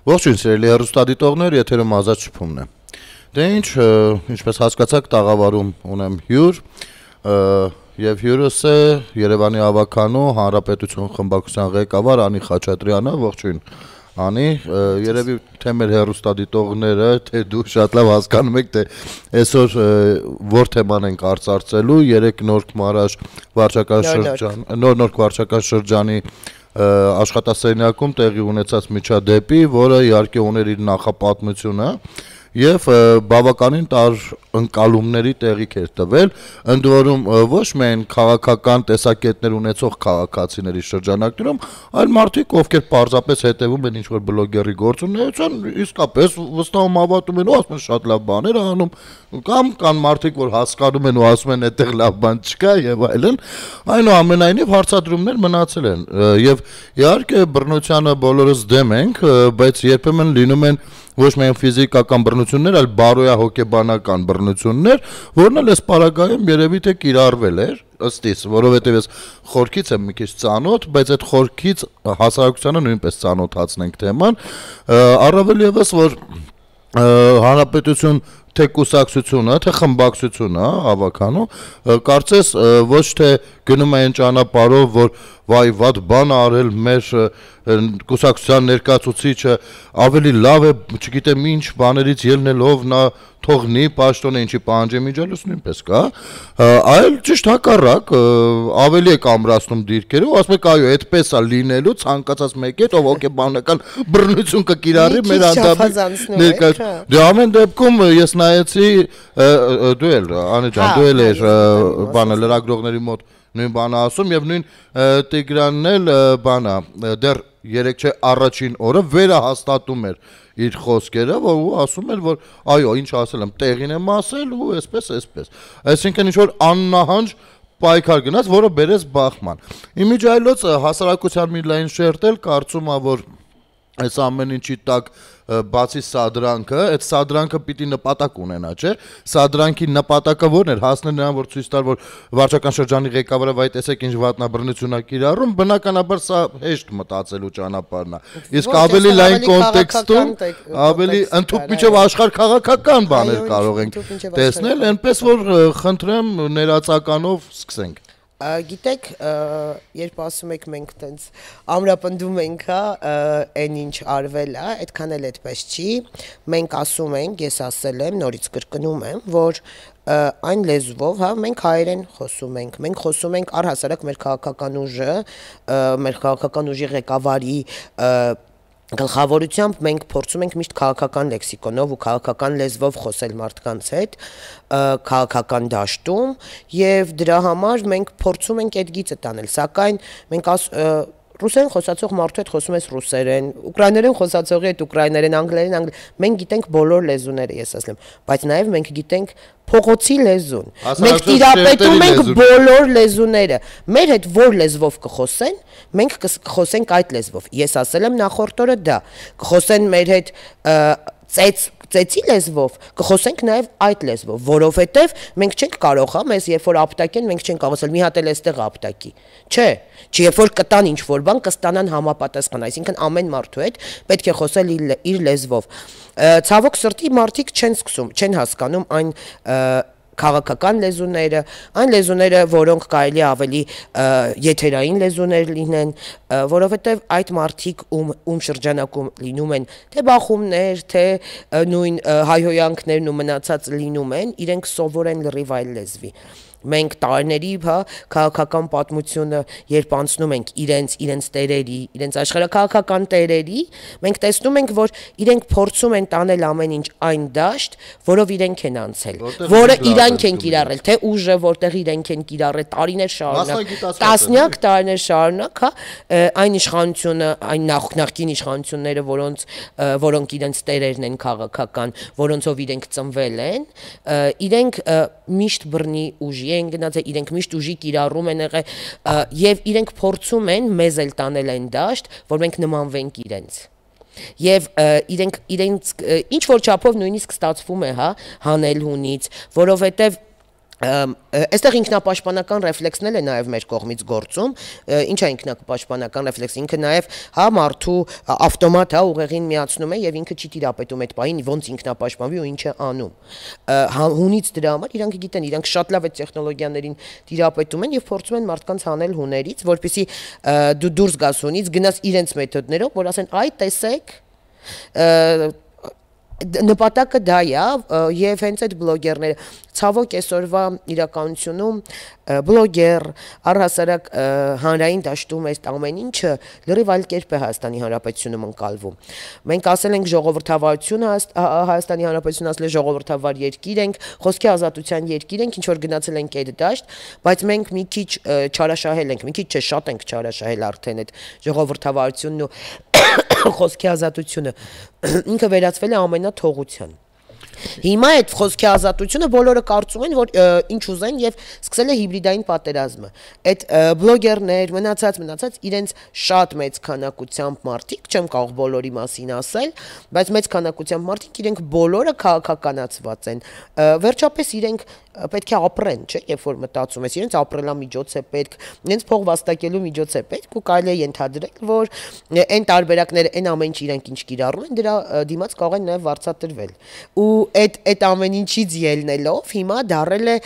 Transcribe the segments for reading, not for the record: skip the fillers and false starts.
Ողջույն սիրելի հեռուստադիտողներ, եթերում ազատ շփումն է։ Դե ինչ, ինչպես հասկացաք, տաղավարում ունեմ հյուր, եւ հյուրս է Երևանի ավականու Հանրապետություն խմբակցության ղեկավար Անի Խաչատրյանը, ողջույն Անի, երևի թե մեր հեռուստադիտողները, թե դու շատ լավ հասկանում եք, թե այսօր որ թեման ենք արծարծելու, 3 նորք մարաշ վարչական վարչական շրջանի աշխատասենյակում տեղի ունեցած միջադեպի, որը իհարկե ուներ իր նախապատմությունը եւ բավականին ընկալումների տեղիք էր տվել, ընդ որում ոչ միայն քաղաքական տեսակետներ ունեցող քաղաքացիների շրջանակներում, այլ մարդիկ, ովքեր պարզապես հետևում են ինչ-որ բլոգերի գործունեության, իսկապես վստահում հավատում են ու ասում են շատ լավ բաներ անում, կամ կան մարդիկ, որ հասկանում են ու ասում են այդտեղ լավ բան չկա եւ այլն, այնուամենայնիվ հարցադրումներ մնացել են եւ իհարկե բռնությանը բոլորս դեմ ենք, բայց երբեմն լինում են ոչ միայն ֆիզիկական բռնություններ, այլ բարոյահոգեբանական բռնություններ, որն էլ այս պարագայում երևի թե կիրառվել էր, ըստ իս, որովհետև ես խորքից եմ մի քիչ ծանոթ, բայց այդ խորքից հասարակությանը նույնպես ծանոթացնենք թեման, առավել եւս որ Հանրապետություն թե կուսակցությունը, թե խմբակցությունը, ավականու, կարծես ոչ թե գնում են ճանապարհով, որ վայ վատ բան արել մեր կուսակցության ներկայացուցիչը, ավելի լավ է, չգիտեմ ինչ բաներից ելնելով նա թողնի պաշտոնը ինչի պահանջեմիջալուց նույնպես կա, այլ ճիշտ հակառակ, ավելի է կամրացնում դիրքերը ու ասում եք այո, այդպես է լինելու ցանկացած մեկի հետ, ով հոգեբանական բռնություն կկիրառի մեր անդամի ներկայացուցիչ։ Դե ամեն դեպքում ես նայեցի դու էլ Անի ջան, դու էլ ես բանը լրագրողների մոտ նույն բանը ասում եւ նույն Տիգրանն էլ բանա դեռ 3 չէ առաջին օրը վերահաստատում էր իր խոսքերը, որ ու ասում էր, որ այո, ինչ ասել եմ, տեղին եմ ասել ու այսպես։ Այսինքն ինչ որ աննահանջ պայքար գնաց, որը բերեց բախման։ Իմիջիայլոց հասարակության մի լայն շերտ էլ կարծում է, որ այս ամեն ինչի տակ բացի սադրանքը, այդ սադրանքը պիտի նպատակ ունենա, չէ՞։ Սադրանքի նպատակը ո՞րն էր, հասնել նրան, որ ցույց տար, որ վարչական շրջանի ղեկավարը վայ տեսեք ինչ վատնաբռնություն է կիրառում, բնականաբար սա հեշտ մտածելու ճանապարհն է։ Իսկ ավելի լայն կոնտեքստում, ավելի ընդհանուր միջև աշխարհ քաղաքական բաներ կարող ենք տեսնել, այնպես որ խնդրեմ ներածականով սկսենք։ Գիտեք, երբ ասում եք մենք տենց ամրապնդում ենք, այն ինչ արվել է, այդքան էլ այդպես չի, մենք ասում ենք, ես ասել եմ, նորից կրկնում եմ, որ այն լեզվով, մենք հայերեն խոսում ենք, մենք խոսում ենք առհասարակ մեր քաղաքական ուժի ղեկավարի գլխավորությամբ մենք փորձում ենք միշտ քաղաքական լեքսիկոնով ու քաղաքական լեզվով խոսել մարդկանց հետ քաղաքական դաշտում եւ դրա համար մենք փորձում ենք այդ գիծը տանել, սակայն մենք ռուսերեն խոսացող մարդու հետ խոսում ես ռուսերեն, ուկրաիներեն խոսացողի հետ ուկրաիներեն, անգլերեն, մենք գիտենք բոլոր լեզուները, ես ասեմ, բայց նաև մենք գիտենք փողոցի լեզուն։ Մենք տիրապետում ենք բոլոր լեզուները։ Մեր հետ որ լեզվով կխոսեն, մենք կխոսենք այդ լեզվով։ Ես ասել եմ նախորդ օրը դա։ Կխոսեն մեր հետ ծեծի լեզվով, կխոսենք նաև այդ լեզվով, որովհետև մենք չենք կարող, մեզ երբ որ ապտակեն, մենք չենք կարող ասել մի հատ էլ էստեղ ապտակի։ Չէ, երբ որ կտան ինչ-որ բան, կստանան համապատասխան, այսինքն ամեն մարդու հետ պետք է խոսել իր լեզվով։ Ցավոք սրտի մարդիկ չեն հասկանում այն քաղաքական լեզուները, այն լեզուները, որոնք կարելի ավելի եթերային լեզուներ լինեն, որովհետև այդ մարդիկ ում շրջանակում լինում են, թե բախումներ, թե նույն հայհոյանքներն ու մնացած լինում են, իրենք սովոր են լրիվ այլ լեզվի։ Մենք տարիների քաղաքական պատմությունը, երբ անցնում ենք իրենց տերերի, իրենց աշխարհակաղակական տերերի, մենք տեսնում ենք, որ իրենք փորձում են տանել ամեն ինչ այն դաշտ, որով իրենք են անցել, որը իրանք են կիրառել, թե ուժը, որտեղ իրենք են կիրառել տարիներ շարունակ, տասնյակ տարիներ շարունակ, այն իշխանությունը, այն նախկին իշխանությունները, որոնք իրենց տերերն են քաղաքական, որոնցով իրենք ծնվել են, իրենք միշտ բռնի ուժի են գնաց, իրենք միշտ ուժի կիրառում են եղել եւ իրենք փորձում են մեզ էլ տանել այն դաշտ, որ մենք նմանվենք իրենց։ Եվ իրենց ինչ որ չափով նույնիսկ ստացվում է, հանել հունից, որովհետեւ Այստեղ ինքնապաշտպանական ռեֆլեքսն էլ է նաև մեր կողմից գործում, ինչ է ինքնապաշտպանական ռեֆլեքսը, ինքը նաև հա մարդու ավտոմատ հա ուղեղին միացնում է եւ ինքը չի տիրապետում այդ պահին ոնց ինքնապաշտպանվի ու ինչ է անում։ Հունից դրա համար իրանք գիտեն, իրանք շատ լավ այդ տեխնոլոգիաներին տիրապետում են եւ փորձում են մարդկանց հանել հուներից, որպեսզի դու դուրս գաս հունից, գնաս իրենց մեթոդներով, որ ասեն, այ տեսեք, նպատակը դա է եւ հենց այդ բլոգերները ցավոք այսօրվա իրականությունում բլոգեր առհասարակ հանրային դաշտում այս ամեն ինչը լրիվ այլ կերպ է Հայաստանի Հանրապետությունում ընկալվում։ Մենք ասել ենք ժողովրդավարությունը Հայաստանի Հանրապետությունն ասել է ժողովրդավար երկիր ենք, խոսքի ազատության երկիր ենք, ինչ որ գնացել ենք այդ դաշտ, բայց մենք մի քիչ չարաշահել ենք, մի քիչ չէ, շատ ենք չարաշահել արդեն այդ ժողովրդավարությունն ու խոսքի ազատությունը ինքը վերածվել է ամենաթողության։ Հիմա այդ խոսքի ազատությունը բոլորը կարծում են, որ ինչ ուզեն եւ սկսել է հիբրիդային պատերազմը։ Այդ բլոգերներ, մնացած իրենց շատ մեծ քանակությամբ մարդիկ, չեմ կարող բոլորի մասին ասել, բայց մեծ քանակությամբ մարդիկ իրենք բոլորը քաղաքականացված են։ Վերջապես իրենք պետք է ապրեն, չէ՞, երբ որ մտածում ես, իրենց ապրելամիջոց է պետք, իրենց փող վաստակելու միջոց է պետք ու կարելի է ենթադրել, որ այն տարբերակները, այն ամեն ինչ իրենք ինչ կիրառում են, դրա դիմաց կարող են նաև վարձատրվել։ Ու այդ ամեն ինչից ելնելով հիմա դարել է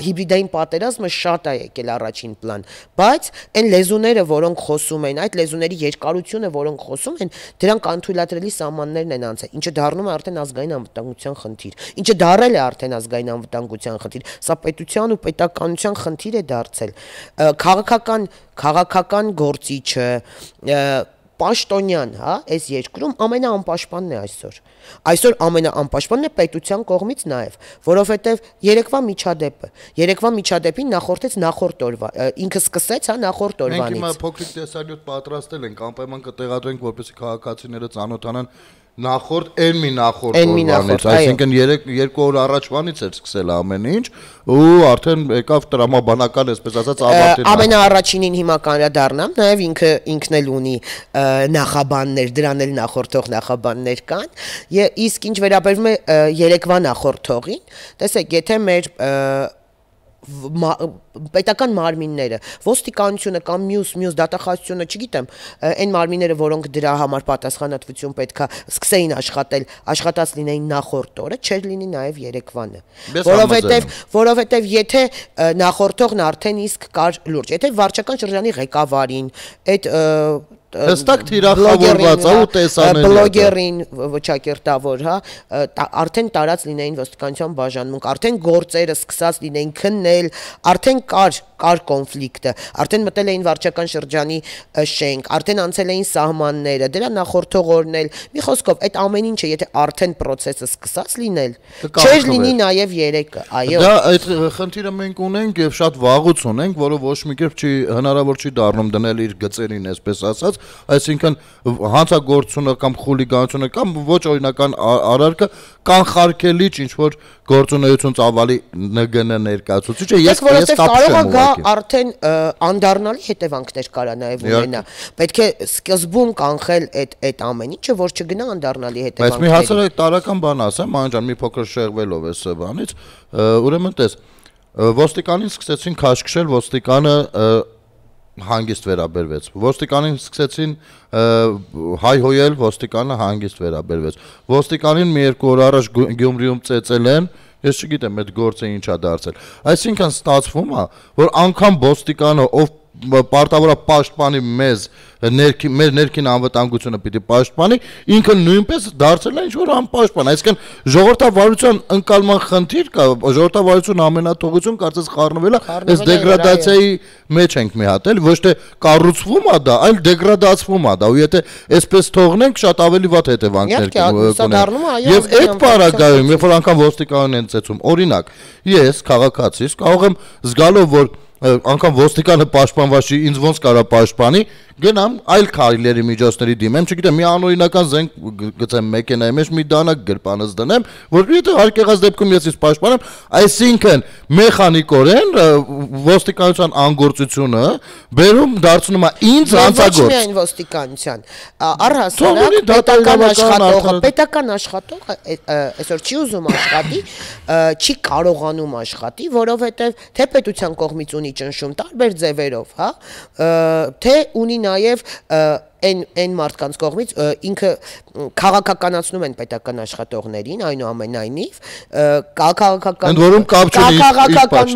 հիբրիդային պատերազմը շատ է եկել առաջին պլան, բայց այն լեզուները, որոնք խոսում են, այդ լեզուների երկարությունը, որոնք խոսում են, դրանք անթույլատրելի սահմաններն են անցել, ինչը դառնում է արդեն ազգային անվտանգության խնդիր, ինչը դարել է արդեն ազգային անվտանգության խնդիր, սա պետության ու պետականության խնդիր է դարձել, քաղաքական գործիչը, պաշտոնյան, հա, այս երկրում ամենաանպաշտպանն է այսօր։ Այսօր ամենաանպաշտպանն է պետության կողմից նաև, որովհետև երեկվա միջադեպին նախորդեց նախորդ օրվա, ինքը սկսեց, հա, նախորդ օրվանից։ Մենք հիմա փոքրիկ տեսանյութ պատրաստել ենք, անպայման կտեղադրենք, որպեսզի քաղաքացիները ծանոթանան նախորդ օրվանից, այսինքն 2 օր առաջվանից էր սկսել ամեն ինչ ու արդեն եկավ տրամաբանական, այսպես ասած, ավարտին։ Ամենաառաջինին հիմա կանրադառնամ, նաև ինքն էլ ունի նախաբաններ, դրան էլ նախորդող նախաբաններ կան, իսկ ինչ վերաբերվում է երեկվա նախորդողին, տեսեք, եթե մեր պետական մարմինները, ոստիկանությունը կամ մյուս դատախազությունը, չգիտեմ, այն մարմինները, որոնք դրա համար պատասխանատվություն պետքա սկսեին աշխատել, աշխատած լինեին նախորդ օրը, չէր լինի նաև երեկվանը։ Որովհետև եթե նախորդողն արդեն իսկ կար լուրջ, եթե վարչական շրջանի ղեկավարին, այդ հստակ թիրախավորված ու տեսանելի բլոգերին վճակերտավոր, հա, արդեն տարած լինեին ոստիկանության բաժանմունք, արդեն գործերը սկսած լինեին քննել, արդեն կար կոնֆլիկտը, արդեն մտել էին վարչական շրջանի շենք, արդեն անցել էին սահմանները, դրա նախորդող օրն էլ, մի խոսքով, այդ ամեն ինչը, եթե արդեն process-ը սկսած լինել, չէր լինի նաև երեկը, այո։ Դա այդ խնդիրը մենք ունենք եւ շատ վաղուց ունենք, որը ոչ մի կերպ հնարավոր չի դառնում դնել իր գծերին, այսպես ասած, այսինքն հանցագործությունը կամ խուլիգանությունը կամ ոչ օրինական արարքը կանխարգելի ինչ որ գործունեություն ծավալի ՆԳՆ ներկայացուցիչը ես կարող է գա արդեն անդառնալի հետևանքներ կարա նաև ունենա պետք է սկզբում կանխել այդ ամեն ինչը որ չգնա անդառնալի հետևանքներ բայց մի հասարակ տարական բան ասեմ մանջան մի փոքր շեղվելով էս բանից ուրեմն տես ոստիկանին սկսեցին քաշքշել ոստիկանը հանգիստ վերաբերվեց ոստիկանին սկսեցին հայհոյել ոստիկանը հանգիստ վերաբերվեց ոստիկանին մի երկու օր առաջ Գյումրիում ծեծել են ես չգիտեմ այդ գործը ինչա դարձել այսինքն ստացվում է որ անգամ ոստիկանը ով պարտավորը պաշտպանի մեզ մեր ներքին անվտանգությունը պիտի պաշտպանի ինքը նույնպես դարձել է ինչ որ անպաշտպան այսինքն ժողովրդավարության ընկալման խնդիր կա ժողովրդավարություն ամենաթողություն կարծես խառնվել է այս դեգրադացիայի մեջ ենք մի հատ էլ ոչ թե կառուցվում է դա այլ դեգրադացվում է դա ու եթե այսպես թողնենք շատ ավելի վատ հետևանքներ կունենա եւ այդ պարագայում երբ որ անգամ ոստիկանն են ծեցում օրինակ ես քաղաքացիս կարող եմ զգալով որ անգամ ոստիկանը պաշտպանված չի, ինձ ոնց կարա պաշտպանի, գնամ այլ քայլերի միջոցների դիմեմ, չգիտեմ, մի անօրինական զենք գցեմ մեքենայի մեջ, մի դանակ գրպանս դնեմ, որ եթե հարկեղած դեպքում ես ինձ պաշտպանեմ, այսինքն մեխանիկորեն ոստիկանության անգործությունը բերում դարձնում է ինձ հանցագործ։ Ոչ միայն ոստիկանության, առհասարակ պետական աշխատողը այսօր չի ուզում աշխատի, չի կարողանում աշխատի, որովհետև թե պետության կողմից ունի ճնշում տարբեր ձևերով, հա, թե ունի նաև այն մարդկանց կողմից ինքը քաղաքականացնում են պետական աշխատողներին, այնուամենայնիվ քաղաքական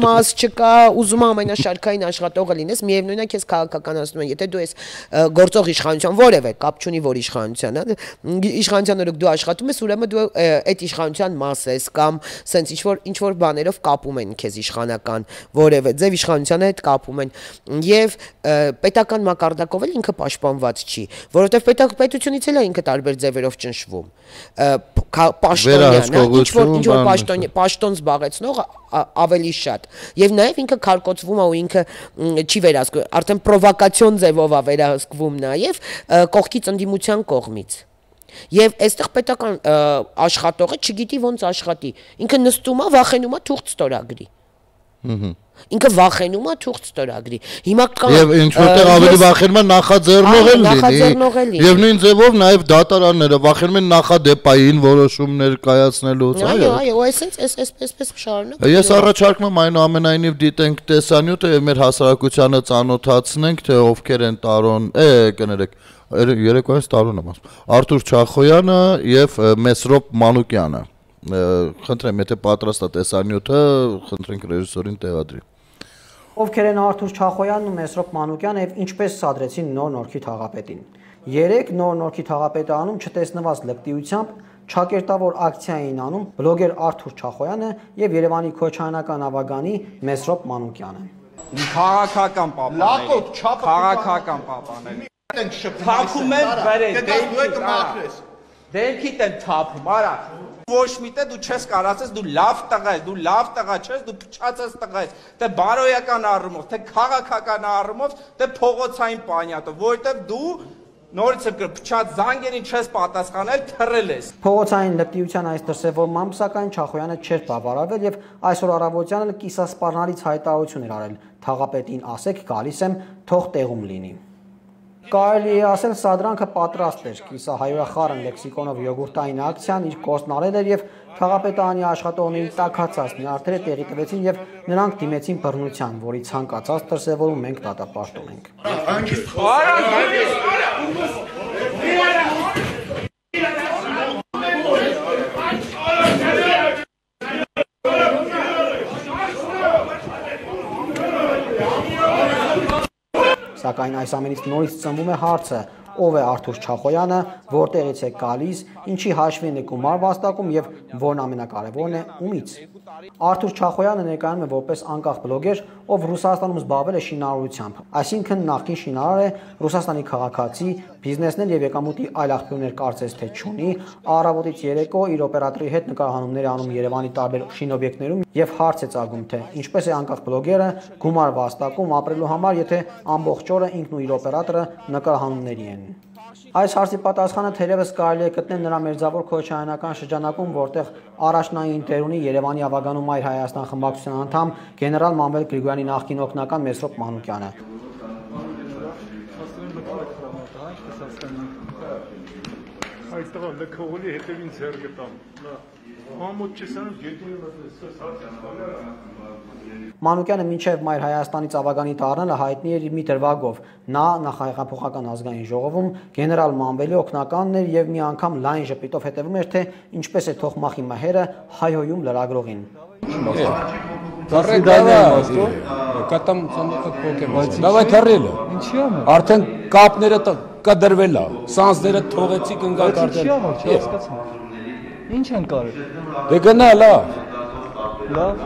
մաս չկա, ուզում ամենաշարքային աշխատողը լինես, միևնույնն է քեզ քաղաքականացնում են, եթե դու ես գործող իշխանության որևէ կապ չունի որ իշխանության, իշխանության օրոք դու աշխատում ես, ուրեմն դու այդ իշխանության մաս ես կամ սենց ինչ որ բաներով կապում են քեզ իշխանական որևէ ձև իշխանության հետ կապում են եւ պետական մակարդակով էլ ինքը պաշտպանված չի, որովհետև պետությունից էլ է ինքը տարբեր ձևերով ճնշվում, պաշտոնյան, ինչ որ պաշտոն զբաղեցնող ավելի շատ, եւ նաեւ ինքը քարկոծվում է ու ինքը չի վերահսկվում, արդեն պրովոկացիոն ձևով է վերահսկվում նաեւ կողքի ընդդիմության կողմից։ Եվ այստեղ պետական աշխատողը չգիտի ոնց աշխատի, ինքը նստում է, վախենում է թուղթ ստորագրի։ Ինքը վախենում է թուղթ ստորագրի։ Հիմա եւ ինչ որտեղ ավելի վախենում են նախաձեռնողել լինի։ Եվ նույն ձևով նաեւ դատարանները վախենում են նախադեպային որոշումներ կայացնելուց, այո, այսպես շարունակ։ Ես առաջարկում եմ այնուամենայնիվ դիտենք տեսանյութը եւ մեր հասարակությանը ծանոթացնենք, թե ովքեր են Տարոն, կներեք, երեկոյից Տարոն եմ ասում, Արթուր Չախոյանը եւ Մեսրոպ Մանուկյանը։ Խնդրեմ, եթե պատրաստ է տեսանյութը, խնդրենք ռեժիսորին տեղադրի։ Ովքեր են Արթուր Չախոյանն ու Մեսրոպ Մանուկյանը եւ ինչպես սադրեցին նոր Նորքի թաղապետին։ Երեք նոր Նորքի թաղապետարանում չտեսնված լկտիությամբ ճակերտավոր ակցիա էին անում բլոգեր Արթուր Չախոյանը եւ Երևանի Քոչանական ավագանի Մեսրոպ Մանուկյանը։ Քաղաքական պապաներ։ Քաղաքական պապաներ։ Թափում են վրե, դերքիդ են թափում, արա։ Ոչ միտե դու չես կարացես, դու լավ տղա ես, դու լավ տղա չես, դու փչացած տղա ես, թե բարոյական առումով, թե քաղաքական առումով, թե փողոցային պանյատով, որովհետև դու նորից եմ փչած զանգերին չես պատասխանել, թռել ես։ Փողոցային լպտիության այս դրսևորմամբ սակայն Չախոյանը չէր բավարարվել եւ այսօր առավոտյան կիսասպառնալից հայտարարություն էր արել. Թաղապետին ասեք գալիս եմ, թող տեղում լինի։ Կարելի է ասել սադրանքը պատրաստ էր, կիսահայրախառն լեքսիկոնով յոգուրտային ակցիան իր կոստն արել էր եւ քաղաքապետարանի աշխատողների տաքացած նյարդերը տեղի տվեցին եւ նրանք դիմեցին բռնության, որի ցանկացած դրսևորում մենք դատապարտում ենք։ Սակայն այս ամենից նորից ծնվում է հարցը, ով է Արթուր Չախոյանը, որտեղից է գալիս, ինչի հաշվին է գումար վաստակում եւ որն ամենակարևորն է ումից։ Արթուր Չախոյանը ներկայանում է որպես անկախ բլոգեր, ով Ռուսաստանում զբաղվել է շինարարությամբ, այսինքն նախկին շինարար է, Ռուսաստանի քաղաքացի, բիզնեսներ եւ եկամուտի այլ աղբյուրներ կարծես թե չունի, առավոտից երեկո իր օպերատորի հետ նկարահանումներ անում Երևանի տարբեր շինօբյեկտներում եւ հարց է ծագում, թե ինչպես է անկախ բլոգերը գումար վաստակում ապրելու համար, եթե ամբողջ օրը ինքն ու իր օպերատորը նկարահանումների են։ Այս հարցի պատասխանը թերևս կարելի է գտնել նրա մերձավոր քոչայանական շրջանակում, որտեղ առաջնային դեր ունի Երևանի ավագանում Այր Հայաստան խմբակցության անդամ գեներալ Մանվել Գրիգորյանի նախկին օգնական Մեսրոպ Մանուկյանը։ Այստեղ լքողի հետևին ձեռ գտամ։ Համոտ չեսանում Մանուկյանը մինչև Մայր Հայաստանից ավագանի դառնալը հայտնի էր իր մի դրվագով։ Նա նախահեղափոխական ազգային ժողովում գեներալ Մանվելի օգնականն էր եւ մի անգամ լայն ժպիտով հետևում էր, թե ինչպես է Թոխմախի մահերը հայհոյում լրագրողին։ Կատամ ցամոքդ փոքեմ։ Դավայ թռել է։ Ինչի՞ է։ Արդեն կապները կդրվել է։ Սանսները թողեցի կնգալ կարտել։ Ինչի՞ հասկացա։ Ինչ են կարել։ Դե գնա լավ։ Լավ։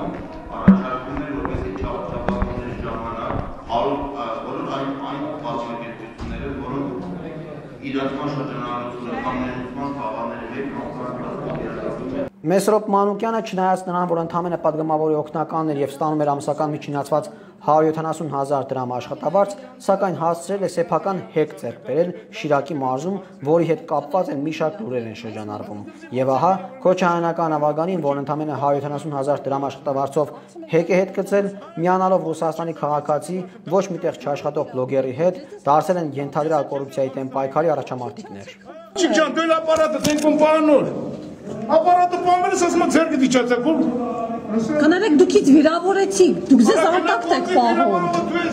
Մեսրոպ Մանուկյանը չնայած նրան, որ ընդամենը պատգամավորի օգնականն էր եւ ստանում էր ամսական միջինացված 170,000 դրամ աշխատավարձ, սակայն հասցրել է սեփական հեկ ձեռք բերել Շիրակի մարզում, որի հետ կապված են մի շարք լուրեր են շրջանառվում։ Եվ ահա քոչայանական ավագանին, որն ընդամենը 170,000 դրամ աշխատավարձով հեկ է հետ գծել, միանալով Ռուսաստանի քաղաքացի ոչ միտեղ չաշխատող բլոգերի հետ, դարձել են ենթադրյալ կոռուպցիայի դեմ պայքարի առաջամարտիկներ։ Չիքջան, դու ապարատը դենքում պանոր։ Ապարատը պանվելս ասում է ձեր գդիչացեք, որ Կանարեք դուքից վիրավորեցիք, դուք ձեզ արտակտ եք պահում։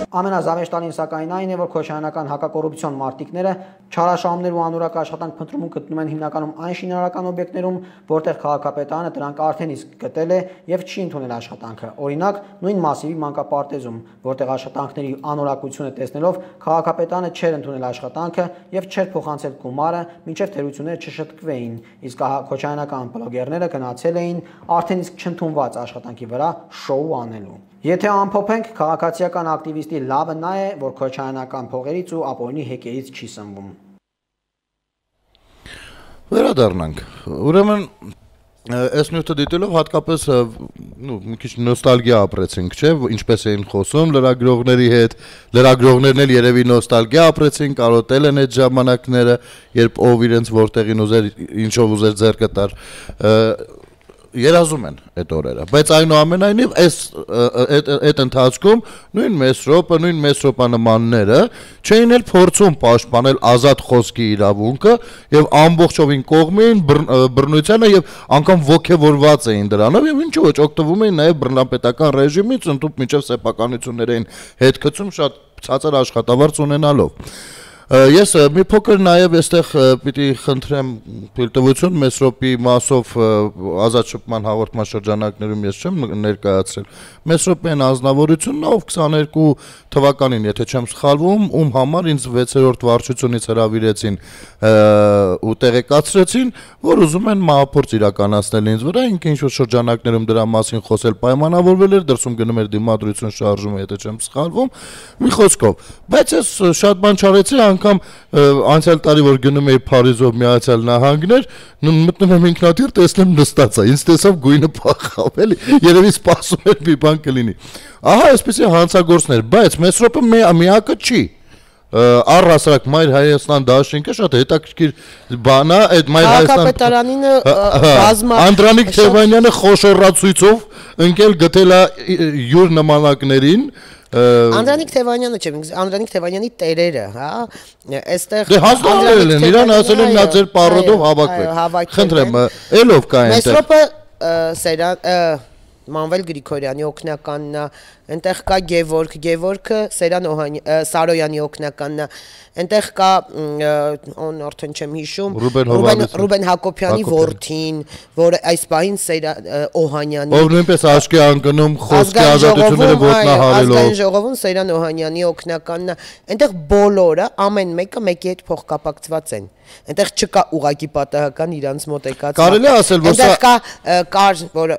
Ամենազավեշտալին սակայն այն է, որ քոչայանական հակակոռուպցիոն մարտիկները չարաշահումներ ու անորակ աշխատանք փնտրում գտնում են հիմնականում այն շինարարական օբյեկտներում, որտեղ քաղաքապետարանը դրանք արդեն իսկ գտել է եւ չի ընդունել աշխատանքը։ Օրինակ, նույն մասիվի մանկապարտեզում, որտեղ աշխատանքների անորակությունը տեսնելով քաղաքապետարանը չէր ընդունել աշխատանքը եւ չէր փոխանցել գումարը, մինչեւ թերությունները չշտկվեին, իսկ քոչայանական բլոգերները գնացել էին արդեն իսկ չընդունված աշխատանքի վրա շոու անելու։ Եթե ամփոփենք, քաղաքացիական ակտիվիստի լավը նա է, որ քոչայանական փողերից ու ապօրինի հեկերից չի սնվում։ Վերադառնանք։ Ուրեմն այս նյութը դիտելով հատկապես մի քիչ նոստալգիա ապրեցինք, չէ՞, ինչպես էին խոսում լրագրողների հետ, լրագրողներն էլ երևի նոստալգիա ապրեցին, կարոտել են այդ ժամանակները, երբ ով իրենց որտեղին ուզեր, ինչով ուզեր ձեռք կտար, երազում են այդ օրերը, բայց այնուամենայնիվ այդ ընթացքում նույն Մեսրոպը, նույն Մեսրոպանմանները չէին էլ փորձում պաշտպանել ազատ խոսքի իրավունքը եւ ամբողջովին կողմին բռնությանը եւ անգամ ոգեվորված էին դրանով եւ ինչու՞ ոչ օգտվում էին նաեւ բռնապետական ռեժիմից, ընդհանուր միջև սեփականություններ էին հետ գցում շատ ցածր աշխատավարձ ունենալով։ Ես մի փոքր նաև այստեղ պիտի խնդրեմ թույլտվություն Մեսրոպի մասով ազատ շփման հաղորդման շրջանակներում ես չեմ ներկայացրել Մեսրոպյան ազնվորությունն ով 22 թվականին, եթե չեմ սխալվում, ում համար ինձ 6-րդ վարչությունից հրավիրեցին ու տեղեկացրեցին, որ ուզում են մահափորձ իրականացնել ինձ վրա, ինքը ինչ-որ շրջանակներում դրա մասին խոսել պայմանավորվել էր, դրսում գնում էր դիմադրություն շարժումը, եթե չեմ սխալվում, մի խոսքով, բայց ես շատ բան չարեցի անգամ անցյալ տարի որ գնում էի Փարիզով Միացյալ Նահանգներ, մտնում եմ ինքնաթիռ, տեսնեմ նստած է, ինձ տեսավ գույնը փախավ, էլի, երևի սպասում էր մի բան կլինի։ Ահա այսպեսի հանցագործներ, բայց Մեսրոպը միակը չի։ Առհասարակ Մայր Հայաստան դաշինքը շատ հետաքրքիր բան է, այդ Մայր Հայաստան բազմա Անդրանիկ Թևանյանը խոշորացույցով ընկել գտել է յուր նմանակներին Անդրանիկ Թևանյանը չէ, Անդրանիկ Թևանյանի տերերը, հա, այստեղ դե հաստատել են, իրան ասել են նա ձեր պարոդով հավաքվեք։ Խնդրեմ, ելով կա այնտեղ։ Մեսրոպը Մանվել Գրիգորյանի օգնականն է, այնտեղ կա Գևորգը Սարոյանի օգնականն է, այնտեղ կա արդեն չեմ հիշում Ռուբեն Հակոբյանի որդին, որը այս պահին Օհանյանի ով նույնպես աչքի անկնում խոսքի ազատությունները ոտնահարելով ազգային ժողովում Սեյրան Օհանյանի օգնականն է, այնտեղ բոլորը ամեն մեկը մեկի հետ փոխկապակցված են։ Այնտեղ չկա ուղակի պատահական իրանց մոտ եկած։ Կարելի է ասել, որ այնտեղ կար, որ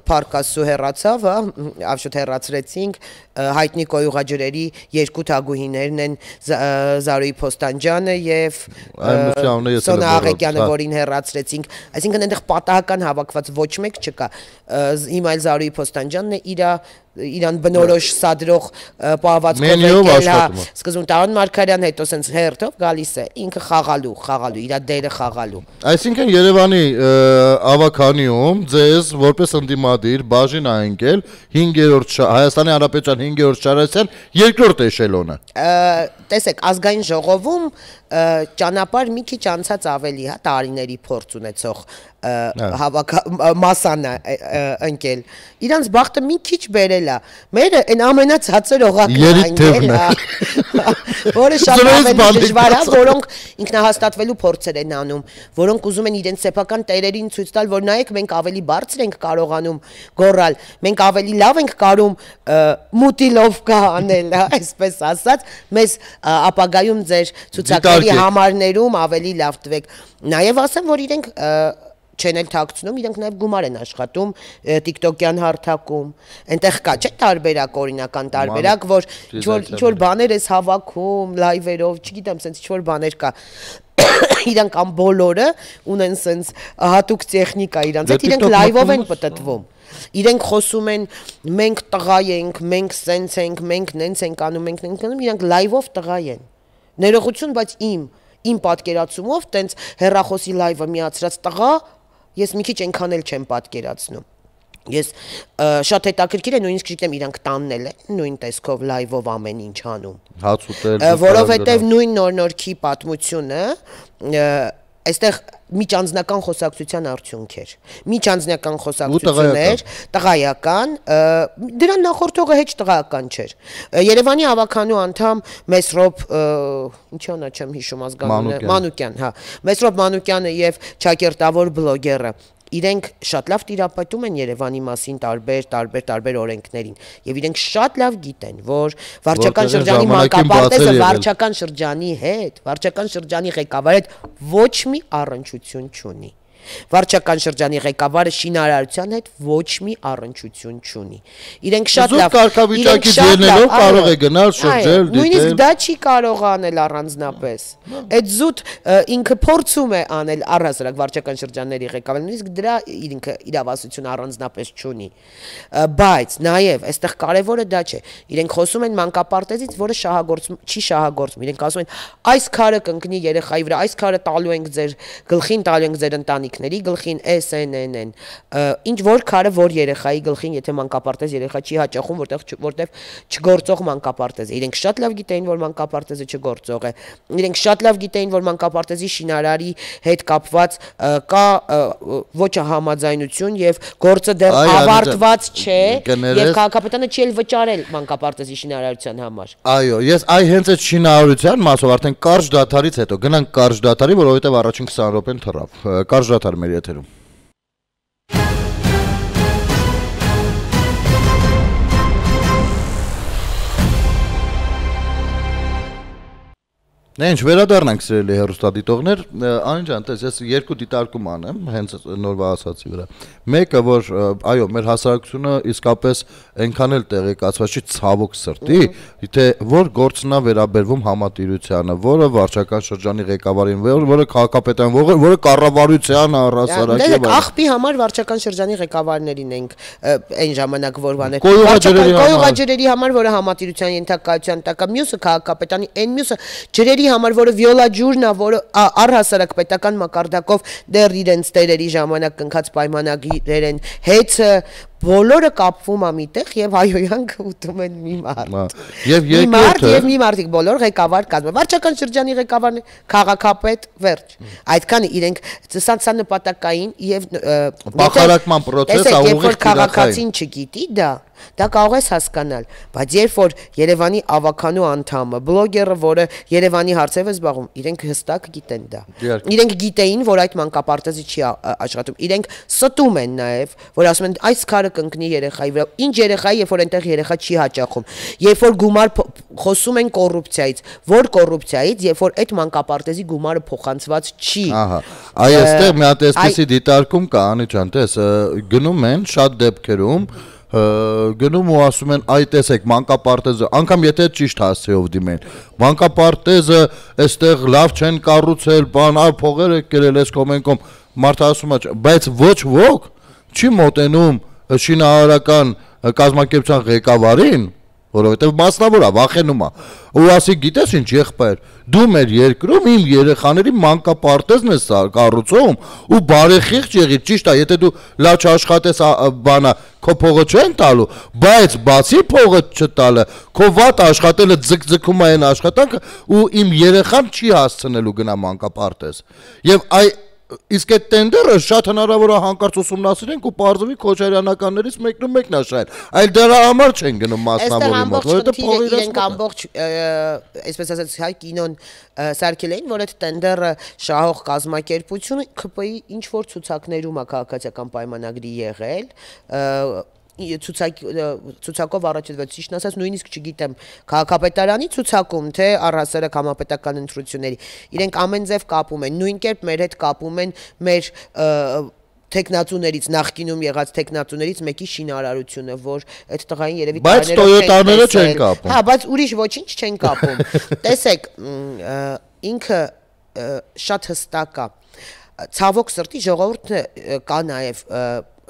Փարքասու հեռացավ, ավշոտ հեռացրեցինք, հայտնի կոյուղաջրերի երկու թագուհիներն են Զարուհի Փոստանջյանը եւ Սոնա Աղեկյանը, որին հեռացրեցինք, այսինքն այնտեղ պատահական հավաքված ոչ մեկ չկա։ Հիմա էլ Զարուհի Փոստանջյանն է իրան բնորոշ սադրող պահվածքով եկել, սկզբում Տարոն Մարգարյան, հետո սենց հերթով գալիս է, ինքը խաղալու, իր դերը խաղալու։ Այսինքն Երևանի ավականիում ձեզ որպես ընդդիմադիր բաժին այնկել 5-րդ Հայաստանի Հանրապետության 5-րդ շարասյան 2-րդ էշելոնը։ Տեսեք, ազգային ժողովում ճանապարհ մի քիչ անցած ավելի, հա, տարիների փորձ ունեցող մասան ընկել։ Իրանց բախտը մի քիչ բերել է։ Մերը այն ամենացածր օղակն է ընկել, որը շատ ավելի դժվար է, որոնք ինքնահաստատվելու փորձեր են անում, որոնք ուզում են իրենց սեփական տերերին ցույց տալ, որ նայեք, մենք ավելի բարձր ենք կարողանում գոռալ, մենք ավելի լավ ենք կարում մուտիլովկա անել, այսպես ասած, մեզ ապագայում ձեր ցուցակների համարներում ավելի լավ տվեք։ Նաև ասեմ, որ իրենք չեն էլ թաքցնում, իրենք նաև գումար են աշխատում TikTok-յան հարթակում։ Այնտեղ կա, չէ՞, տարբերակ, օրինական տարբերակ, որ ինչ-որ բաներ ես հավաքում, լայվերով, չգիտեմ, սենց ինչ-որ բաներ կա։ Իրանք ամ բոլորը ունեն սենց հատուկ տեխնիկա իրանց հետ, իրենք լայվով են պտտվում։ Իրենք խոսում են մենք տղա ենք, մենք սենց ենք, մենք նենց ենք անում, մենք նենց անում, իրանք լայվով տղա են։ Ներողություն, բայց իմ պատկերացումով տենց հեռախոսի լայվը միացրած տղա ես մի քիչ այնքան էլ չեմ պատկերացնում։ Ես շատ հետաքրքիր է նույնիսկ չգիտեմ իրանք տաննել են նույն տեսքով լայվով ամեն ինչ անում։ Հաց ուտել, որովհետև նույն նոր-նորքի պատմությունը այստեղ միջանձնական խոսակցության արդյունք էր։ Միջանձնական խոսակցություններ, տղայական, դրան նախորդողը հեչ տղայական չէր։ Երևանի ավականու անդամ Մեսրոպ, ինչի անա չեմ հիշում ազգանունը, Մանուկյան, հա, Մեսրոպ Մանուկյանը եւ ճակերտավոր բլոգերը իրենք շատ լավ տիրապետում են Երևանի մասին տարբեր օրենքներին եւ իրենք շատ լավ գիտեն, որ վարչական շրջանի մանկապարտեզը վարչական շրջանի հետ, վարչական շրջանի ղեկավարի հետ ոչ մի առնչություն չունի։ Վարչական շրջանի ղեկավարը շինարարության հետ ոչ մի առնչություն չունի։ Իրենք շատ լավ կարգավիճակից ելնելով կարող է գնալ շրջել, դիտել։ Նույնիսկ դա չի կարող անել առանձնապես։ Այդ զուտ ինքը փորձում է անել առհասարակ վարչական շրջանների ղեկավարը, նույնիսկ դրա ինքը իրավասություն առանձնապես չունի։ Բայց նաև այստեղ կարևորը դա չէ։ Իրենք խոսում են մանկապարտեզից, որը չի շահագործում։ Իրենք ասում են այս քարը կընկնի երեխայի վրա, այս քարը տալու ենք ձեր գլխին, տալու ենք ձեր ընտանիքների գլխին, SNN-ն, ինչ որ քարը որ երեխայի գլխին, եթե մանկապարտեզ երեխա չի հաճախում, որտեվ չգործող մանկապարտեզ է։ Իրենք շատ լավ գիտեին, որ մանկապարտեզը չգործող է։ Իրենք շատ լավ գիտեին, որ մանկապարտեզի շինարարի հետ կապված կա ոչ համաձայնություն եւ գործը դեռ ավարտված չէ եւ քաղաքապետարանը չի էլ վճարել մանկապարտեզի շինարարության համար։ Այո, ես հենց այդ շինարարության մասով արդեն կարճ դադարից հետո գնանք կարճ դադարի, որովհետեւ առաջին 20 րոպեն թռավ։ Կարճ դադար մեր եթերում։ Ինչ վերադառնանք սիրելի հեռուստադիտողներ, Անի ջան, ես երկու դիտարկում անեմ հենց նորվա ասացի վրա։ Մեկը որ այո, մեր հասարակությունը իսկապես այնքան էլ տեղեկացված չի ցավոք սրտի, թե որ գործն է վերաբերվում համատիրությանը, որը վարչական շրջանի ղեկավարին, որը քաղաքապետարան, որը կառավարության առհասարակ եւ աղբի համար վարչական շրջանի ղեկավարներին ենք այն ժամանակ որվանել։ Կոյուղաջրերի համար, որը համատիրության ենթակայության տակ է, մյուսը քաղաքապետարանի, այն մյուսը ջրերի համար, որը վիոլա ջուրն է, որը առհասարակ պետական մակարդակով դեռ իրենց տերերի ժամանակ կնքած պայմանագիրեր են, հեծը բոլորը կապվում է միտեղ եւ հայոյանք ուտում են մի մարդ։ Եվ մի մարդիկ բոլոր ղեկավար կազմում։ Վարչական շրջանի ղեկավարն քաղաքապետ վերջ։ Այդքան իրենք սա նպատակային եւ բախարակման process-ը ուղիղ քաղաքացին չգիտի դա կարող ես հասկանալ, բայց երբ որ Երևանի ավականու անդամը, բլոգերը, որը Երևանի հարցերով է զբաղվում, իրենք հստակ գիտեն դա։ Իրենք գիտեին, որ այդ մանկապարտեզը չի աշխատում։ Իրենք ստում են նաև, որ ասում են այս քարը կընկնի երեխայի վրա։ Ինչ երեխայի, երբ որ այնտեղ երեխա չի հաճախում։ Երբ որ գումար խոսում են կոռուպցիայից, որ կոռուպցիայից, երբ որ այդ մանկապարտեզի գումարը փոխանցված չի։ Ահա, այստեղ մի հատ էսպիսի դիտարկում կա, Անի ջան, տես, գնում են շատ դեպքերում գնում ու ասում են այ տեսեք մանկապարտեզը անգամ եթե ճիշտ հասցեով դիմեն մանկապարտեզը այստեղ լավ չեն կառուցել բան այ փողերը կերել էս կոմենկոմ մարդը ասում է բայց ոչ ոք չի մոտենում շինարարական կազմակերպության ղեկավարին որովհետև մասնավոր է վախենում է ու ասի գիտես ինչ եղբայր դու մեր երկրում իմ երեխաների մանկապարտեզն ես կառուցում ու բարեխիղճ եղի ճիշտ է եթե դու լավ չաշխատես բանա քո փողը չեն տալու բայց բացի փողը չտալը քո վատ աշխատելը ձգձգում է այն աշխատանքը ու իմ երեխան չի հասցնելու գնա մանկապարտեզ եւ այ իսկ այդ տենդերը շատ հնարավոր է հանկարծ ուսումնասիրենք ու պարզվի քոչարյանականներից մեկն ու մեկն է շահել այլ դրա համար չեն գնում մասնավորի մոտ որովհետեւ փողը իրենք ամբողջ այսպես ասած հայ կինոն սարքել էին որ այդ տենդերը շահող կազմակերպությունը ԿՊ-ի ինչ որ ցուցակներում է քաղաքացիական պայմանագրի եղել ցուցակով առաջադրված ճիշտ ասած նույնիսկ չգիտեմ քաղաքապետարանի ցուցակում թե առհասարակ համապետական ընտրությունների իրենք ամեն ձև կապում են նույն կերպ մեր հետ կապում են մեր տեխնացուներից նախկինում եղած տեխնացուներից մեկի շինարարությունը որ այդ տղային երևի բայց Toyota-ները չեն կապում հա բայց ուրիշ ոչինչ չեն կապում տեսեք ինքը շատ հստակ է ցավոք սրտի ժողովուրդը կա նաև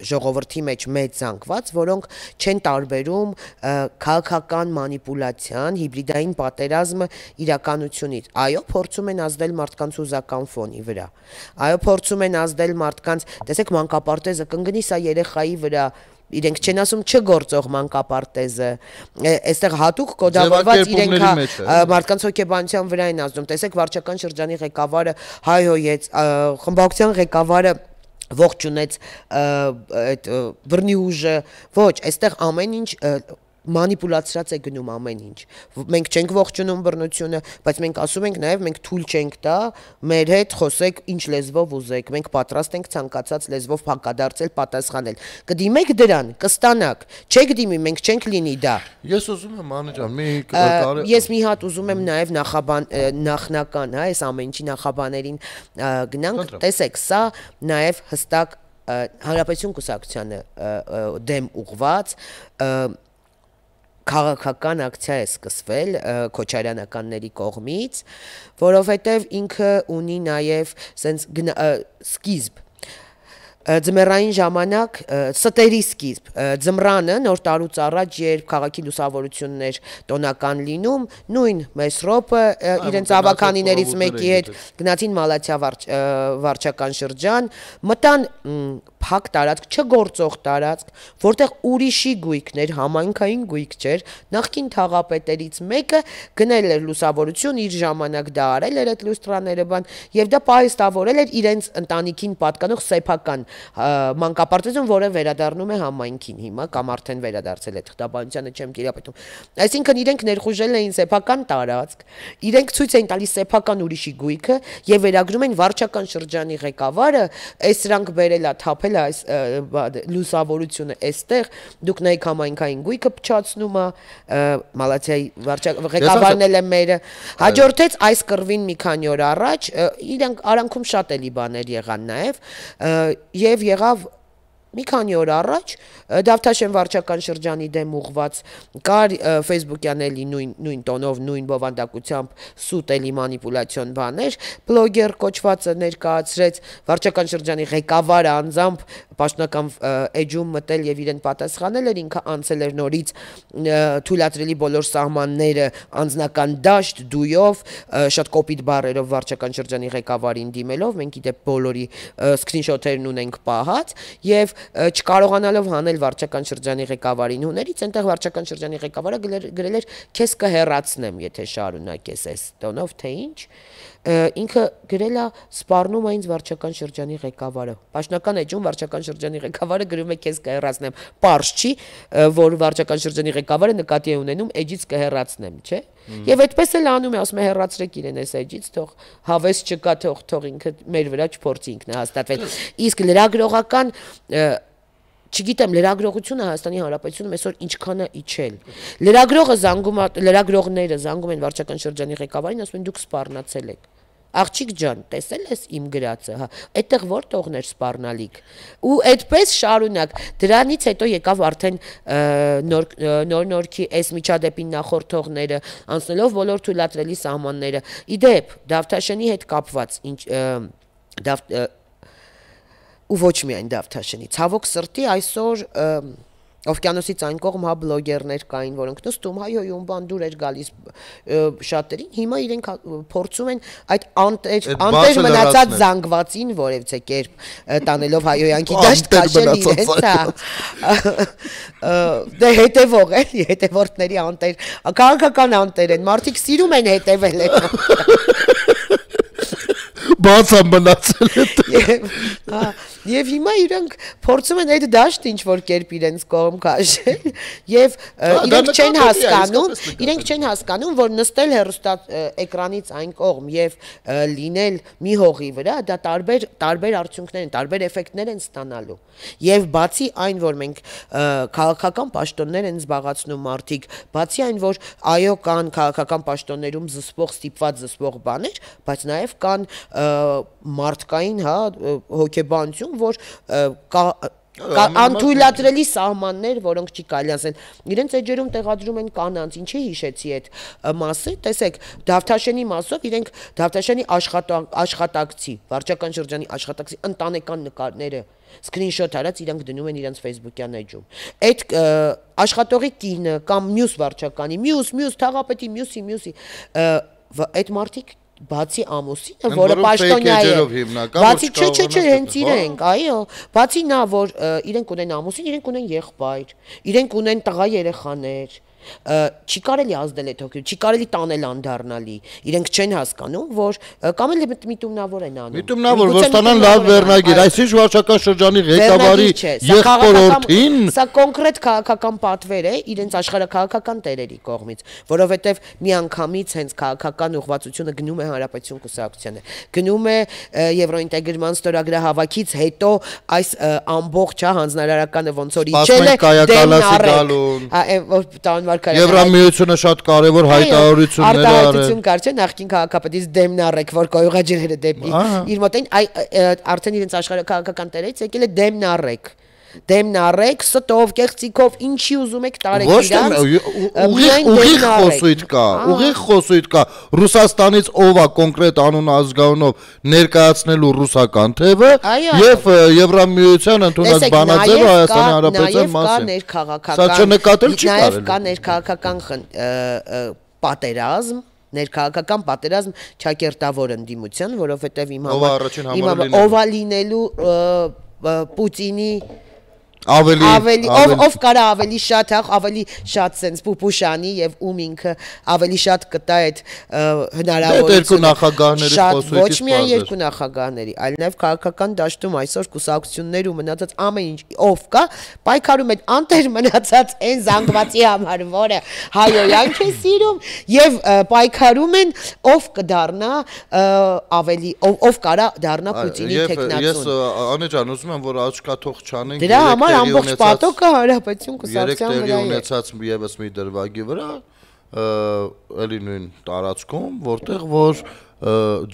ժողովրդի մեջ մեծ զանգված, որոնք չեն տարբերում քաղաքական մանիպուլյացիան, հիբրիդային պատերազմը իրականությունից։ Այո, փորձում են ազդել մարդկանց հուզական ֆոնի վրա։ Այո, փորձում են ազդել մարդկանց, տեսեք, մանկապարտեզը կընկնի սա երեխայի վրա, իրենք չեն ասում չգործող մանկապարտեզը, այստեղ հատուկ կոդավորված իրենք մարդկանց հոգեբանության վրա են ազդում։ Տեսեք, վարչական շրջանի ղեկավարը հայհոյեց, խմբակցության ղեկավարը ողջունեց այդ բռնի ուժը, ոչ, այստեղ ամեն ինչ մանիպուլացրած է գնում ամեն ինչ։ Մենք չենք ողջունում բռնությունը, բայց մենք ասում ենք նաև մենք թույլ չենք տա մեր հետ խոսեք ինչ լեզվով ուզեք, մենք պատրաստ ենք ցանկացած լեզվով հակադարձել, պատասխանել։ Կդիմեք դրան, կստանաք, չեք դիմի, մենք չենք լինի դա։ Ես ուզում եմ Անի ջան, ես մի հատ ուզում եմ նաև նախնական, հա, այս ամեն ինչի նախաբաներին գնանք, տեսեք, սա նաև հստակ Հանրապետություն կուսակցությանը դեմ ուղված քաղաքական ակցիա է սկսվել քոչարյանականների կողմից, որովհետև ինքը ունի նաև սենց սկիզբ ձմեռային ժամանակ ստերի սկիզբ ձմռանը նոր տարուց առաջ երբ քաղաքի լուսավորություններ տոնական լինում նույն Մեսրոպը իրենց ավականիներից մեկի հետ գնացին Մալաթիա վարչական շրջան մտան փակ տարածք չգործող տարածք որտեղ ուրիշի գույքներ համայնքային գույք չէր նախկին թաղապետերից մեկը գնել էր լուսավորություն իր ժամանակ դա արել էր այդ լուստրաները բան եւ դա պահեստավորել էր իրենց ընտանիքին պատկանող սեփական մանկապարտեզում, որը վերադառնում է համայնքին հիմա կամ արդեն վերադարձել է թղթաբանությանը չեմ գիրապետում։ Այսինքն իրենք ներխուժել էին սեփական տարածք, իրենք ցույց էին տալիս սեփական ուրիշի գույքը եւ վերագրում են վարչական շրջանի ղեկավարը, այս սրանք բերել է, թափել է այս լուսավորությունը այստեղ, դուք նայեք համայնքային գույքը փչացնում է, Մալաթիայի ղեկավարն էլ է մերը։ Հաջորդեց այս կռվին մի քանի օր առաջ, իրենք արանքում շատ էլի բաներ եղան նաեւ եւ եղավ մի քանի օր առաջ Դավթաշեն վարչական շրջանի դեմ ուղված կար Facebook-յան էլի նույն տոնով, նույն բովանդակությամբ սուտ էլի մանիպուլյացիոն բաներ, բլոգեր կոչվածը ներկայացրեց վարչական շրջանի ղեկավարը անձամբ պաշտոնական էջում մտել եւ իրեն պատասխանել էր, ինքը անցել էր նորից թույլատրելի բոլոր սահմանները անձնական դաշտ դույով, շատ կոպիտ բառերով վարչական շրջանի ղեկավարին դիմելով, մենք իդեպ բոլորի սկրինշոթերն ունենք պահած եւ չկարողանալով հանել վարչական շրջանի ղեկավարին հուներից, այնտեղ վարչական շրջանի ղեկավարը գրել էր քեզ կհեռացնեմ, եթե շարունակես այս տոնով, թե ինչ, ինքը գրել է սպառնում այնց վարչական շրջանի ղեկավարը։ Պաշտոնական էջում վարչական շրջանի ղեկավարը գրում է քեզ կհեռացնեմ։ Պարզ չի, որ վարչական շրջանի ղեկավարը նկատի է ունենում էջից կհեռացնեմ, չէ՞։ Եվ այդպես էլ անում է, ասում է հեռացրեք իրեն այս էջից, թող հավես չկա, թող ինքը մեր վրա չփորձի ինքնահաստատվել։ Իսկ լրագրողական չգիտեմ, լրագրողությունը Հայաստանի Հանրապետությունում այսօր ինչքան է իջել։ Լրագրողները զանգում են վարչական շրջանի ղեկավարին, ասում են դուք սպառնացել եք։ Աղջիկ ջան, տեսել ես իմ գրածը, հա, այդտեղ որ տողներ սպառնալիք։ Ու այդպես շարունակ։ Դրանից հետո եկավ արդեն նոր-նորքի այս միջադեպին նախորդողները, անցնելով բոլոր թույլատրելի սահմանները։ Իդեպ, Դավթաշենի հետ կապված ու ոչ միայն Դավթաշենի, ցավոք սրտի այսօր Օվկիանոսից այն կողմ հա բլոգերներ կային, որոնք նստում հայոյում բան դուր էր գալիս շատերին, հիմա իրենք փորձում են այդ անտեր մնացած զանգվածին որևէ կերպ տանելով հայոյանքի դաշտ քաշել իրենց, դե հետևող էլի, հետևորդների անտեր, քաղաքական անտեր են, մարդիկ սիրում են հետևել բաց են մնացել Եվ հիմա իրենք փորձում են այդ դաշտ ինչ-որ կերպ իրենց կողմ քաշել եւ իրենք չեն հասկանում, որ նստել հեռուստա էկրանից այն կողմ եւ լինել մի հողի վրա, դա տարբեր արդյունքներ են, տարբեր էֆեկտներ են ստանալու։ Եվ բացի այն, որ մենք քաղաքական պաշտոններ են զբաղացնում մարդիկ, բացի այն, որ այո կան քաղաքական պաշտոններում ստիպված զսպող բաներ, բայց նաեւ կան մարդկային, հա, հոգեբանություն, որ անթույլատրելի սահմաններ, որոնք չի կարելի ասել։ Իրենց էջերում տեղադրում են կանանց, ինչի հիշեցի այդ մասը, տեսեք, Դավթաշենի մասով իրենք Դավթաշենի աշխատակցի, վարչական շրջանի աշխատակցի ընտանեկան նկարները սկրինշոթ արած իրանք դնում են իրենց Facebook-յան էջում։ Այդ աշխատողի կինը կամ մյուս վարչականի, մյուս թաղապետի, մյուսի այդ մարդիկ բացի ամուսինը, որը պաշտոնյա է, բացի չէ, հենց իրենք, այո, բացի նա, որ իրենք ունեն ամուսին, իրենք ունեն եղբայր, իրենք ունեն տղա երեխաներ, չի կարելի ազդել այդ հոգու, չի կարելի տանել անդառնալի, իրենք չեն հասկանում, որ կամ էլ միտումնավոր են անում։ Միտումնավոր, որ ստանան լավ վերնագիր, այս ինչ վարչական շրջանի ղեկավարի եղբորորդին։ Սա կոնկրետ քաղաքական պատվեր է իրենց աշխարհաքաղաքական տերերի կողմից, որովհետև միանգամից հենց քաղաքական ուղղվածությունը գնում է Հանրապետություն կուսակցությանը, գնում է Եվրոինտեգրման ստորագրահավաքից հետո այս ամբողջ հանձնարարականը ոնց որ իջել է Եվրամիությունը շատ կարևոր հայտարարություններ է արտահայտություն կար չէ նախկին քաղաքապետից դեմն առեք որ կոյուղաջրերը դեպի իր մոտ են արդեն իրենց աշխարհաքաղաքական տերից եկել է դեմն առեք ստով կեղծիկով ինչի ուզում եք տարեք իրանց ուղիղ խոսույթ կա Ռուսաստանից ով է կոնկրետ անուն ազգանունով ներկայացնելու ռուսական թևը եւ Եվրամիության ընդունած բանաձևը Հայաստանի Հանրապետության մասին սա չնկատել չի կարելի նաեւ կա ներքաղաքական պատերազմ ներքաղաքական պատերազմ ճակերտավոր ընդդիմության որովհետեւ իմ համար ով է լինելու Պուտինի ով կարա ավելի շատ սենց Պուպուշանի եւ ում ինքը ավելի շատ կտա այդ հնարավորությունը ոչ միայն երկու նախագահների այլ նաեւ քաղաքական դաշտում այսօր կուսակցություններ ու մնացած ամեն ինչ ով կա պայքարում են անտեր մնացած այն զանգվածի համար որը հայոյանք է սիրում եւ պայքարում են ով կդառնա ավելի ով կարա դառնա Պուտինի տեխնացուն ես Անե ջան ուզում եմ որ աչքաթող չանենք դրա համար ամբողջ պատոկը Հանրապետություն կուսակցության վրա է։ Երեք ունեցած եւս մի դրվագի վրա, էլի նույն տարածքում, որտեղ որ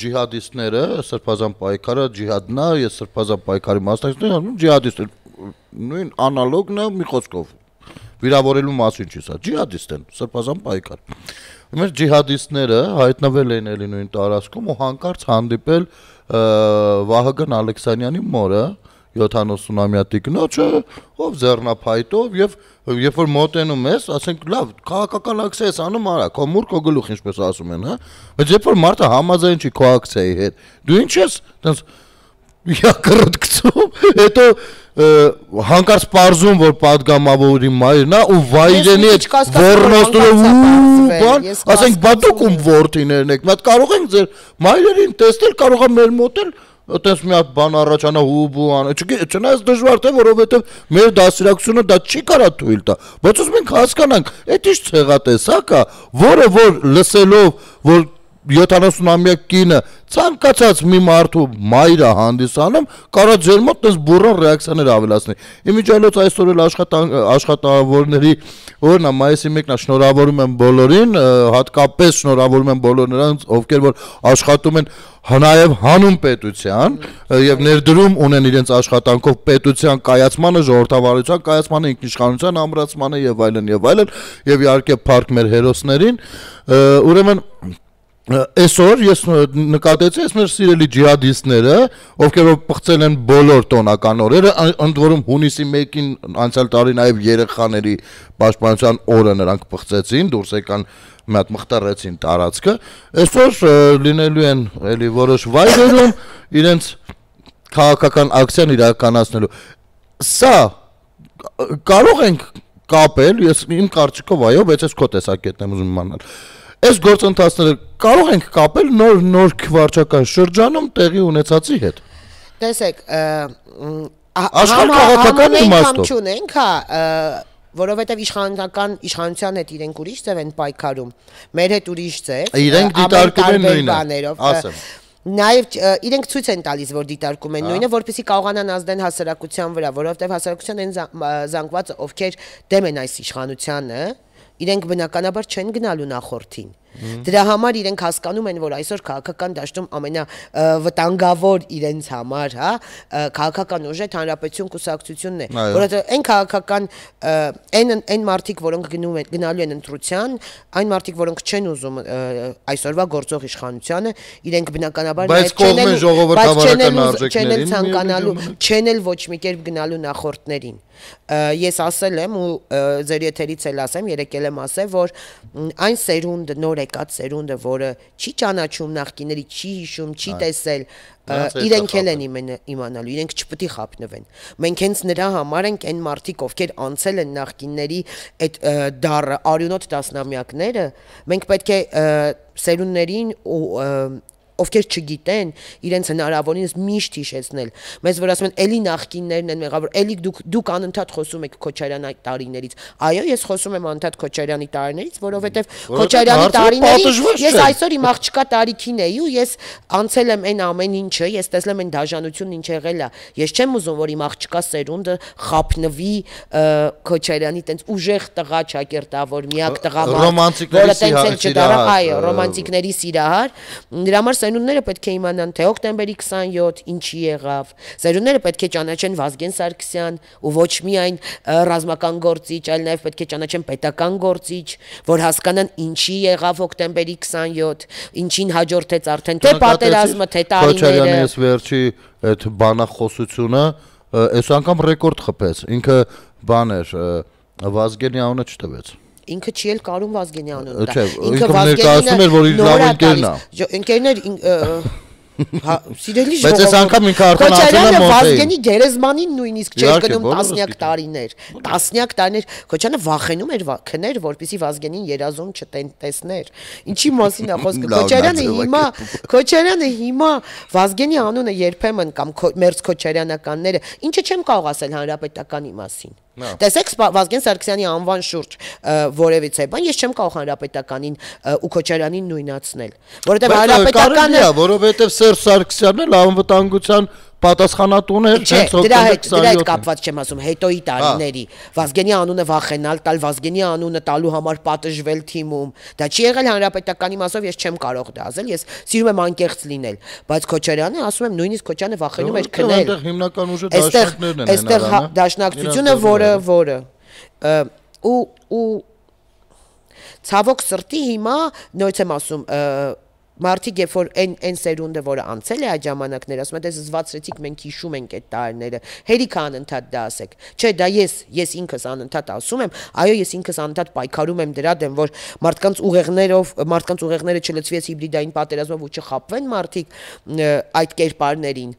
ջիհադիստները, սրբազան պայքարը ջիհադն է, ես սրբազան պայքարի մասնակիցներ եմ, ջիհադիստներ, նույն անալոգն է մի խոսքով։ Վիրավորելու մասին չի սա, ջիհադիստ են, սրբազան պայքար։ Մեր ջիհադիստները հայտնվել են էլի նույն տարածքում ու հանկարծ հանդիպել Վահագն Ալեքսանյանի մորը 70-ամյա տիկնոջը, ով ձեռնափայտով եւ երբ որ մոտենում ես, ասենք լավ, քաղաքական ակցիա ես անում, արա, քո մուր քո գլուխ ինչպես ասում են, հա։ Բայց երբ որ մարդը համաձայն չի քո ակցիայի հետ, դու ինչ ես, տենց յակրդ գցում, հետո հանկարծ պարզում որ падգամավորի մայրն է ու վայրենի այդ ոռնոստով ասենք բա դուք ում որդիներն եք, մատ կարող ենք ձեր մայրերին տեսնել, կարող է մեր մոտել Այդպես մի հատ բան առաջանա հուբու անը, չնայած դժվար թե որովհետև մեր դասիրակությունը դա չի կարա թույլ տա, բայց ուզում ենք հասկանանք, այդ ինչ ցեղատեսակ է, որը որ լսելով, որ 70-ամյա կինը ցանկացած մի մարդու մայրը հանդիսանում, կարա ձեր մոտ դες բուրան ռեակցիաներ ավելացնի։ Իմիջիայլոց այսօր էլ աշխատավորների օրն է մայիսի 1-ն է շնորհավորում եմ բոլորին, հատկապես շնորհավորում եմ բոլոր նրանց, ովքեր որ աշխատում են Նաև հանուն պետության եւ ներդրում ունեն իրենց աշխատանքով պետության կայացմանը, ժողովրդավարության կայացմանը, ինքնիշխանության ամրացմանը եւ այլն եւ իհարկե փառք մեր հերոսներին, ուրեմն այսօր ես նկատեցի այս մեր սիրելի ջիհադիստները, ովքեր որ պղծել են բոլոր տոնական օրերը, ընդ որում հունիսի 1-ին անցյալ տարի նաև երեխաների պաշտպանության օրը նրանք պղծեցին, դուրս եկան մի հատ մխտարեցին տարածքը, այսօր լինելու են էլի որոշ վայրերում իրենց քաղաքական ակցիան իրականացնելու։ Սա կարող ենք կապել, ես իմ կարծիքով այո, բայց ես քո տեսակետն եմ ուզում իմանալ։ Այս գործընթացները կարող ենք կապել նոր վարչական շրջանում տեղի ունեցածի հետ։ Տեսեք, աշխարհակաղակական իմաստով չունենք, որովհետև իշխանության հետ իրենք ուրիշ ձև են պայքարում, մեր հետ ուրիշ ձև, իրենք դիտարկում են նույնը, ասեմ։ Նաև իրենք ցույց են տալիս, որ դիտարկում են նույնը, որպեսզի կարողանան ազդեն հասարակության վրա, որովհետև հասարակության են զանգվածը, ովքեր դեմ են այս իշխանությանը, իրենք բնականաբար չեն գնալու նախորդին։ Դրա համար իրենք հասկանում են, որ այսօր քաղաքական դաշտում ամենավտանգավոր իրենց համար, հա, քաղաքական ուժը հանրապետություն կուսակցությունն է, որովհետև այն քաղաքական այն մարդիկ, որոնք գնալու են ընտրության, այն մարդիկ, որոնք չեն ուզում այսօրվա գործող իշխանությանը, իրենք բնականաբար չեն ցանկանալու, չեն էլ ոչ մի կերպ գնալու նախորդներին։ Ես ասել եմ ու ձեր եթերից էլ ասեմ, երեկել եմ ասել, որ այն սերունդը, նոր եկած սերունդը, որը չի ճանաչում նախկիների, չի հիշում, չի տեսել, իրենք էլ են իմանալու, իրենք չպետք է խափնվեն։ Մենք հենց նրա համար ենք այն մարդիկ, ովքեր անցել են նախկինների այդ դառը արյունոտ տասնամյակները, մենք պետք է սերունդներին ու ովքեր չգիտեն, իրենց հնարավորինս միշտ հիշեցնել։ Մեզ որ ասում են, էլի նախկիններն են մեղավոր, էլի դուք անընդհատ խոսում եք Քոչարյանի տարիներից։ Այո, ես խոսում եմ անընդհատ Քոչարյանի տարիներից, որովհետև Քոչարյանի տարիներին ես այսօր իմ աղջկա տարիքին էի ու ես անցել եմ այն ամեն ինչը, ես տեսել եմ այն դաժանությունն ինչ եղել է։ Ես չեմ ուզում, որ իմ աղջկա սերունդը խափնվի Քոչարյանի տենց ուժեղ տղա ճակերտավոր, միակ տղամարդ, որը տենց էլ չդառա, այո, ռոմանտիկների սիրահար։ Դրա համար սերունդները պետք է իմանան, թե հոկտեմբերի 27 ինչի եղավ։ Սերունդները պետք է ճանաչեն Վազգեն Սարգսյան ու ոչ միայն ռազմական գործիչ, այլ նաև պետք է ճանաչեն պետական գործիչ, որ հասկանան ինչի եղավ հոկտեմբերի 27, ինչին հաջորդեց արդեն թե պատերազմը, թե տարիները։ Քոչարյանի այս վերջի այդ բանախոսությունը այս անգամ ռեկորդ խփեց։ Ինքը բան էր, Վազգենի անունը չտվեց։ Ինքը չի էլ կարում Վազգենի անունը տա։ Ինքը ներկայացնում էր, որ իր լավ ընկերն է։ Ընկերներ, սիրելի ժողովուրդ։ Բայց այս անգամ ինքը արդեն ասել է մոտ է։ Վազգենի գերեզմանին նույնիսկ չէր գնում տասնյակ տարիներ։ Տասնյակ տարիներ Քոչարյանը վախենում էր քներ, որպեսզի Վազգենին երազում չտեսներ։ Ինչի մասին է խոսքը։ Քոչարյանը հիմա Վազգենի անունը երբեմն կամ մերձ քոչարյանականները, ինչը չեմ կարող ասել հանրապետականի մասին։ Տեսեք Վազգեն Սարգսյանի անվան շուրջ որևիցե բան, ես չեմ կարող հանրապետականին ու Քոչարյանին նույնացնել, որովհետև հանրապետականը, որովհետև Սերժ Սարգսյանն էլ անվտանգության պատասխանատուն էր, հենց դրա հետ կապված չեմ ասում, հետոյի տարիների Վազգենի անունը վախենալ տալ, Վազգենի անունը տալու համար պատժվել թիմում, դա չի եղել հանրապետականի մասով, ես չեմ կարող դա ասել, ես սիրում եմ անկեղծ լինել, բայց Քոչարյանը, ասում եմ, նույնիսկ Քոչարյանը վախենում էր քնել։ Այնտեղ հիմնական ուժը դաշնակցություններն են, այստեղ դաշնակցությունը, որը ու ցավոք սրտի հիմա նույնիսկ եմ ասում Մարդիկ երբ որ այն սերունդը, որը անցել է այդ ժամանակներ, ասում են, դες զվացրեցիք, մենք հիշում ենք այդ տարիները, հերիք անընդհատ դա ասեք։ Չէ, դա ես ինքս անընդհատ ասում եմ, այո, ես ինքս անընդհատ պայքարում եմ դրա դեմ, որ մարդկանց ուղեղները չլցվի հիբրիդային պատերազմով ու չխաբվեն մարդիկ այդ կերպարներին,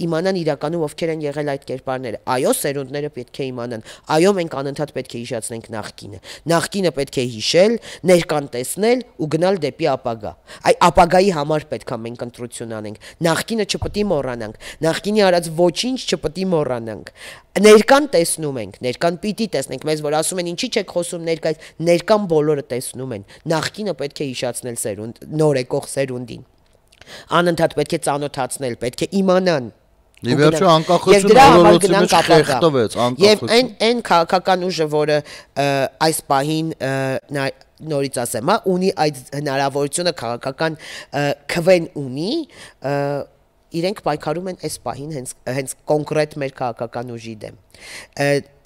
իմանան իրականում ովքեր են եղել այդ կերպարները։ Այո, սերունդները պետք է իմանան։ Այո, մենք անընդհատ պետք է հիշեցնենք նախկինը։ Նախկինը պետք է հիշել, ներկան տեսնել ու գնալ դեպի ապագա։ Ապագայի համար պետք է մենք ընտրություն անենք, նախկինը չպետք է մոռանանք, նախկինի արած ոչինչ չպետք է մոռանանք, ներկան տեսնում ենք, ներկան պիտի տեսնենք, մեզ որ ասում են ինչի չեք խոսում ներկայից, ներկան բոլորը տեսնում են, նախկինը պետք է հիշացնել սերունդ, նոր եկող սերունդին, անընդհատ պետք է ծանոթացնել, պետք է իմանան, Ի վերջո անկախությունը բոլորոցի մեջ խեղդվեց, եւ այն քաղաքական ուժը, որը այս պահին նորից ասեմ, ունի այդ հնարավորությունը քաղաքական քվեն ունի, իրենք պայքարում են այս պահին հենց կոնկրետ մեր քաղաքական ուժի դեմ։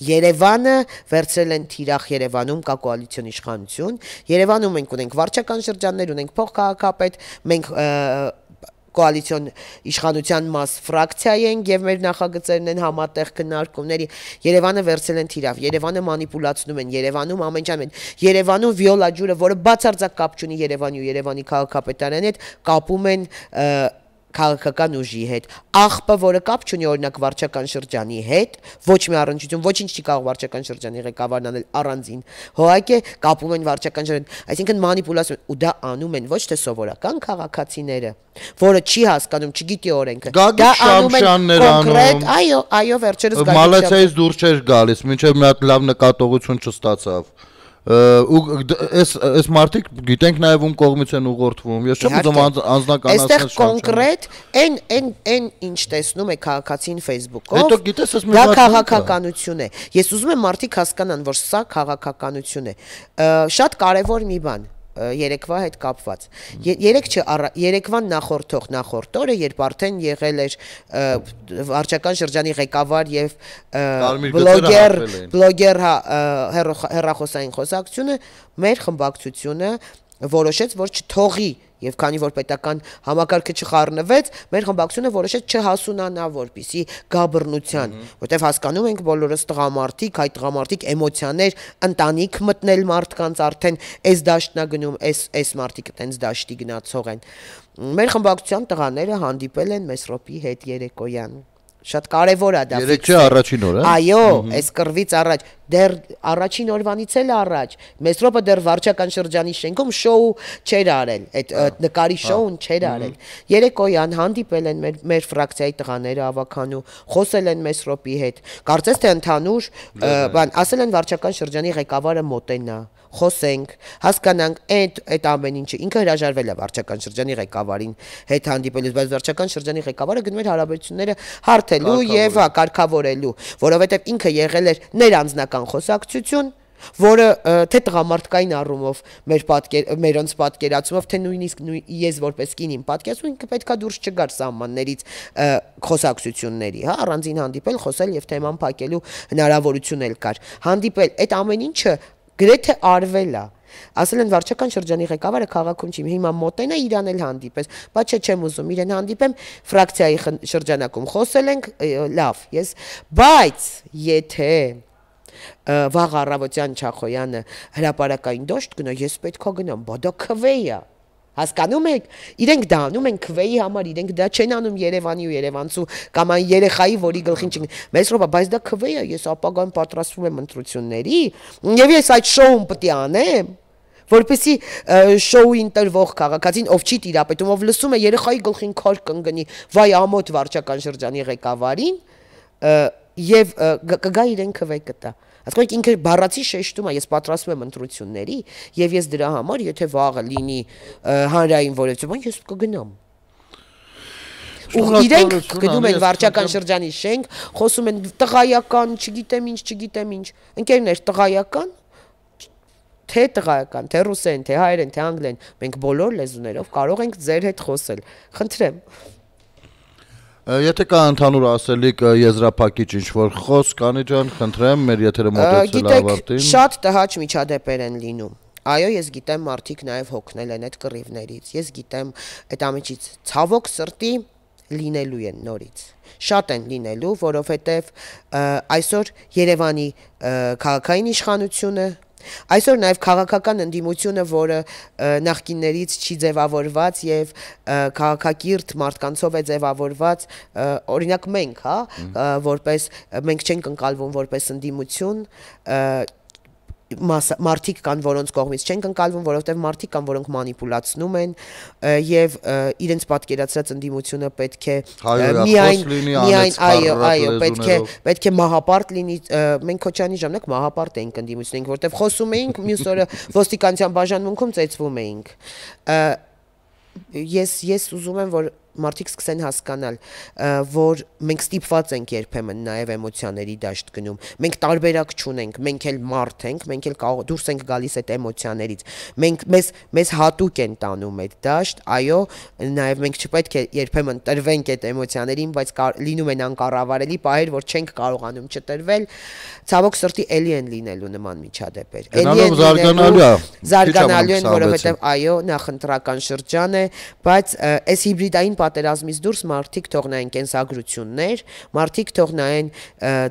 Երևանը վերցրել են թիրախ Երևանում կա կոալիցիոն իշխանություն, Երևանում մենք ունենք վարչական շրջաններ, ունենք փոխքաղաքապետ, մենք կոալիցիոն իշխանության մաս ֆրակցիա ենք եւ մեր նախագծերն են համատեղ քննարկումների Երևանը վերցել են թիրավ Երևանը մանիպուլացնում են Երևանում ամենջան են Երևանում վիոլա ջուրը որը բացարձակ կապ չունի Երևանի ու Երևանի քաղաքապետարանի հետ կապում են քաղաքական ուժի հետ աղբը որը կապ չունի օրինակ վարչական շրջանի հետ ոչ մի առնչություն ոչինչ չի կարող վարչական շրջանի ղեկավարն անել առանձին հոհակե կապում են վարչական շրջան այսինքն մանիպուլացիա ու դա անում են ոչ թե սովորական քաղաքացիները որը չի հասկանում չգիտի օրենքը դա անում են կոնկրետ այո վերջերս մալացիայից դուրս չէր գալիս մինչև մի հատ լավ նկատողություն չստացավ ու այս մարդիկ գիտենք նաև ում կողմից են ուղղորդվում ես չեմ ուզում անձնականացնել այստեղ կոնկրետ այն ինչ տեսնում է քաղաքացին Facebook-ով հետո գիտես ես դա քաղաքականություն է ես ուզում եմ մարդիկ հասկանան որ սա քաղաքականություն է շատ կարևոր մի բան երեկվա հետ կապված։ Երեկվան նախորդ օրը, երբ արդեն եղել էր վարչական շրջանի ղեկավար եւ բլոգեր հեռախոսային խոսակցությունը, մեր խմբակցությունը որոշեց, որ չթողի եւ քանի որ պետական համակարգը չխառնվեց, մեր խմբակցությունը որոշեց չհասունանա, որպեսի գա բռնության, որտեվ հասկանում ենք բոլորս տղամարդիկ, այդ տղամարդիկ էմոցիաներ, ընտանիք մտնել մարդկանց արդեն այս դաշտնա գնում, այս մարդիկը տենց դաշտի գնացող են։ Մեր խմբակցության տղաները հանդիպել են Մեսրոպի հետ երեկոյան։ Շատ կարևոր է դա։ Երեք չէ առաջին օրը։ Այո, այս կռվից առաջ, դեռ առաջին օրվանից էլ առաջ, Մեսրոպը դեռ վարչական շրջանի շենքում շոու չէր արել, այդ նկարի շոուն չէր արել։ Երեկոյան հանդիպել են մեր ֆրակցիայի տղաները ավականու, խոսել են Մեսրոպի հետ։ Կարծես թե ընդհանուր բան, ասել են վարչական շրջանի ղեկավարը մոտենա, խոսենք, հասկանանք այդ ամեն ինչը։ Ինքը հրաժարվել է վարչական շրջանի ղեկավարին հետ հանդիպելուց, բայց վարչական շրջանի ղեկավարը գնում էր հարաբերությունները հարթելու եւ կարգավորելու, որովհետեւ ինքը եղել էր ներանձնական խոսակցություն, որը թե տղամարդկային առումով մերոնց պատկերացումով, թե նույնիսկ ես որպես կին իմ պատկերացում, ինքը պետքա դուրս չգար սահմաններից խոսակցությունների, հա, առանձին հանդիպել, խոսել եւ թեման փակելու հնարավորություն էլ կար։ Հանդիպել, այդ ամեն ինչը գրեթե արվել է։ Ասել են վարչական շրջանի ղեկավարը քաղաքում չի, հիմա մոտենա իրան էլ հանդիպես, բայց չեմ ուզում իրեն հանդիպեմ, ֆրակցիայի շրջանակում խոսել ենք, լավ, բայց եթե վաղ առավոտյան Չախոյանը հրապարակային դաշտ գնա, ես պետքա գնամ, բա դա քվեի է։ Հասկանում եք, իրենք դա անում են քվեի համար, իրենք դա չեն անում Երևանի ու երևանցու կամ այն երեխայի, որի գլխին չգնի։ Մեսրոպա, բայց դա քվեի է, ես ապագայում պատրաստվում եմ ընտրությունների, եւ ես այդ շոուն պետք է անեմ, որպեսզի շոուին տրվող քաղաքացին, ով չի տիրապետում, ով լսում է երեխայի գլխին քար կընկնի, վայ ամոթ վարչական շրջանի ղեկավարին, եւ կգա իրեն քվե կտա։ Ասենք ինքը բառացի շեշտում է, ես պատրաստվում եմ ընտրությունների եւ ես դրա համար, եթե վաղը լինի հանրային որոշում, ես կգնամ։ Ու իրենք գնում են վարչական շրջանի շենք, խոսում են տղայական, չգիտեմ ինչ, ընկերներ տղայական, թե ռուսեն, թե հայերեն, թե անգլեն, մենք բոլոր լեզուներով կարող ենք ձեր հետ խոսել։ Խնդրեմ։ Եթե կա ընդհանուր ասելիք եզրափակիչ ինչ-որ խոսք, Անի ջան, խնդրեմ, մեր եթերը մոտեցել ավարտին։ Գիտեք, շատ տհաճ միջադեպեր են լինում։ Այո, ես գիտեմ, մարդիկ նաև հոգնել են այդ կռիվներից։ Ես գիտեմ, այդ ամենից ցավոք սրտի լինելու են նորից։ Շատ են լինելու, որովհետև այսօր Երևանի քաղաքային իշխանությունը, այսօր նաև քաղաքական ընդդիմությունը, որը նախկիններից չի ձևավորված եւ քաղաքակիրթ մարդկանցով է ձևավորված, օրինակ մենք, հա, որպես մենք չենք ընկալվում որպես ընդդիմություն, մարդիկ կան, որոնց կողմից չենք ընկալվում, որովհետև մարդիկ կան, որոնք մանիպուլացնում են եւ իրենց պատկերացրած ընդդիմությունը պետք է այո, պետք է մահապարտ լինի, մենք Քոչյանի ժամանակ մահապարտ էինք ընդդիմություն էինք, որովհետև խոսում էինք, մյուս օրը ոստիկանության բաժանմունքում ծեծվում էինք։ Ես ուզում եմ, որ մարդիկ սկսեն հասկանալ, որ մենք ստիպված ենք երբեմն նաև էմոցիաների դաշտ գնում։ Մենք տարբերակ չունենք, մենք էլ մարդ ենք, մենք էլ դուրս ենք գալիս այդ էմոցիաներից։ Մեզ հատուկ են տանում այդ դաշտ, այո, նաև մենք չպետք է երբեմն տրվենք այդ էմոցիաներին, բայց լինում են անկառավարելի պահեր, որ չենք կարողանում չտրվել։ Ցավոք սրտի էլի են լինելու նման միջադեպեր։ Զարգանալու են, որովհետև այո, նախընտրական շրջան է, բայց այս հիբրիդային պատերազմից դուրս մարդիկ թողնային կենսագրություններ, մարդիկ թողնային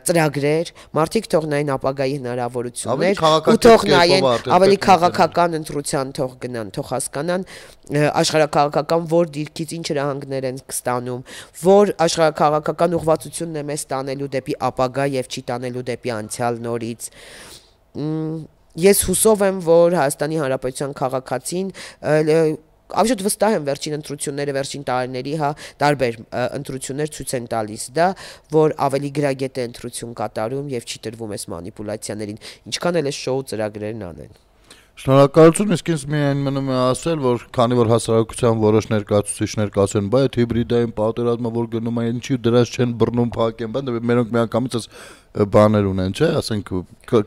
ծրագրեր, մարդիկ թողնային ապագայի հնարավորություններ, ու թողնային ավելի քաղաքական ընտրության թող գնան, թող հասկանան աշխարհաքաղաքական որ դիրքից ինչ հրահանգներ են ստանում, որ աշխարհաքաղաքական ուղղվածությունն է մեզ տանելու դեպի ապագա եւ չի տանելու դեպի անցյալ նորից։ Ես հուսով եմ, որ Հայաստանի Հանրապետության քաղաքացին Absolut վստահ եմ վերջին ընտրությունները, վերջին տարիների, հա, տարբեր ընտրություններ ցույց են տալիս դա, որ ավելի գրագետ է ընտրություն կատարում եւ չի տրվում այս մանիպուլյացիաներին, ինչքան էլ է շոու ծրագրերն անեն։ Շնորհակալություն, իսկ ինձ միայն մնում է ասել, որ քանի որ հասարակության որոշ ներկայացուցիչներ կասեն, բայ այդ հիբրիդային պատերազմը որ գնում է, ինչի դրանց չեն բռնում փակեն, բայց մերոնք միանգամից բաներ ունեն, չէ, ասենք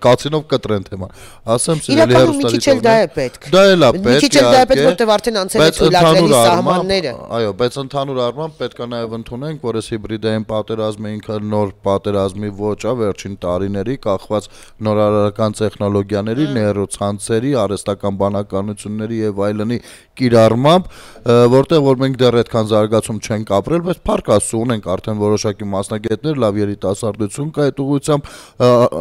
կացինով կտրեն թեման։ Ասեմ սիրելի հերոստատիտողներ։ Դա է պետք։ Դա էլ է պետք։ Մի քիչ էլ դա է պետք, որտեղ արդեն անցել է թույլատրելի սահմանները։ Այո, բայց ընդհանուր առմամբ պետք է նաև ընդունենք, որ այս հիբրիդային պատերազմը ինքը նոր պատերազմի ոճ է վերջին տարիների, կախված նորարարական տեխնոլոգիաների, նեյրոցանցերի, արհեստական բանականությունների եւ այլնի կիրառմամբ, որտեղ որ մենք դեռ այդքան զարգացում չենք ապրել, բայց փառք Աստծո ունենք արդեն որոշակի մասնագետներ, լավ երիտասարդություն կա այդ ուղղությամբ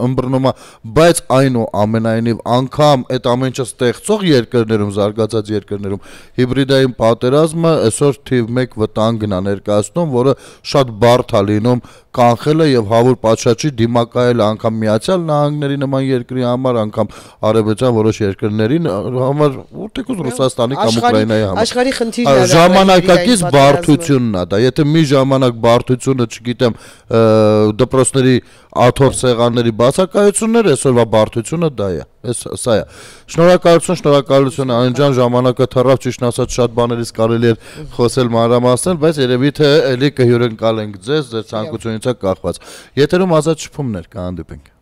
ըմբռնումա, բայց այնուամենայնիվ անգամ այդ ամեն ինչը ստեղծող երկրներում, զարգացած երկրներում հիբրիդային պատերազմը այսօր թիվ 1 վտանգն է ներկայացնում, որը շատ բարդ է լինում կանխելը եւ հավուր պատշաճի դիմակայել անգամ Միացյալ Նահանգների նման երկրի համար, անգամ արևելյան որոշ երկրներին համար, թեկուզ Ռուսաստանի կամ Ուկրաինայի համար։ Աշխարհի խնդիրն է ժամանակակից բարդությունն է դա։ Եթե մի ժամանակ բարդությունը, չգիտեմ, դպրոցների աթոռ սեղանների բացակայություններ, այսօրվա բարդությունը դա է։ Սա է։ Շնորհակալություն Անի ջան, ժամանակը թռավ, ճիշտ ասած շատ բաներից կարելի է խոսել մանրամասնել, բայց երևի թե էլի կհյուրընկալենք ձեզ, ձեր ցանկությունից կախված։ Եթերում ազատ շփումներ կհանդիպենք։